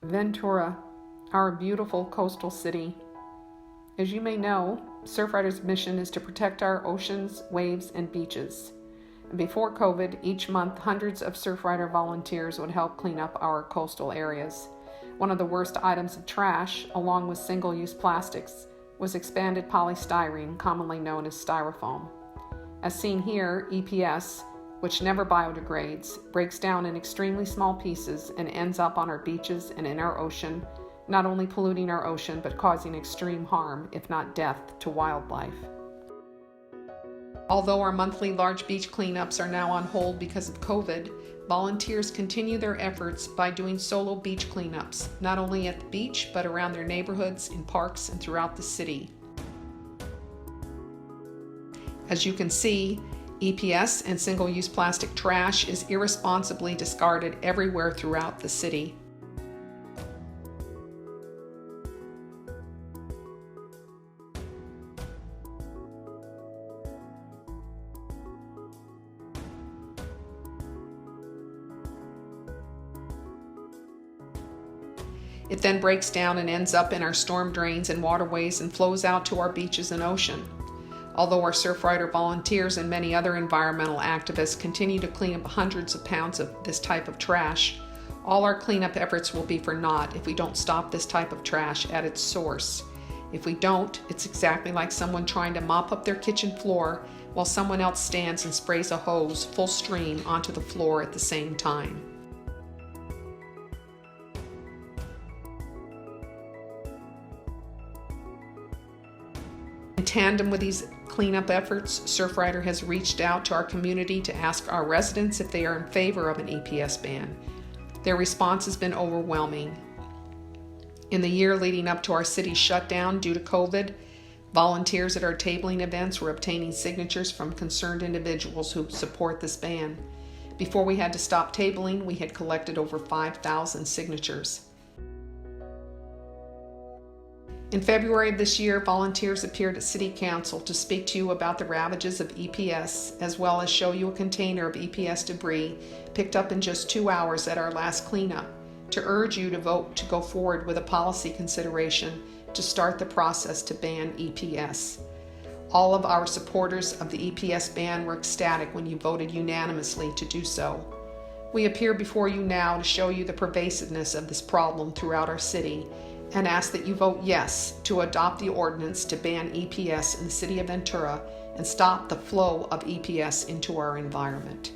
Ventura, our beautiful coastal city. As you may know, Surfrider's mission is to protect our oceans, waves, and beaches. And before COVID, each month hundreds of Surfrider volunteers would help clean up our coastal areas. One of the worst items of trash, along with single-use plastics, was expanded polystyrene, commonly known as Styrofoam. As seen here, EPS, which never biodegrades, breaks down in extremely small pieces and ends up on our beaches and in our ocean, not only polluting our ocean but causing extreme harm, if not death, to wildlife. Although our monthly large beach cleanups are now on hold because of COVID, volunteers continue their efforts by doing solo beach cleanups, not only at the beach but around their neighborhoods, in parks, and throughout the city. As you can see, EPS and single-use plastic trash is irresponsibly discarded everywhere throughout the city. It then breaks down and ends up in our storm drains and waterways and flows out to our beaches and ocean. Although our Surfrider volunteers and many other environmental activists continue to clean up hundreds of pounds of this type of trash, all our cleanup efforts will be for naught if we don't stop this type of trash at its source. If we don't, it's exactly like someone trying to mop up their kitchen floor while someone else stands and sprays a hose full stream onto the floor at the same time. In tandem with these cleanup efforts, Surfrider has reached out to our community to ask our residents if they are in favor of an EPS ban. Their response has been overwhelming. In the year leading up to our city's shutdown due to COVID, volunteers at our tabling events were obtaining signatures from concerned individuals who support this ban. Before we had to stop tabling, we had collected over 5,000 signatures. In February of this year, volunteers appeared at City Council to speak to you about the ravages of EPS, as well as show you a container of EPS debris picked up in just 2 hours at our last cleanup, to urge you to vote to go forward with a policy consideration to start the process to ban EPS. All of our supporters of the EPS ban were ecstatic when you voted unanimously to do so. We appear before you now to show you the pervasiveness of this problem throughout our city, and ask that you vote yes to adopt the ordinance to ban EPS in the city of Ventura and stop the flow of EPS into our environment.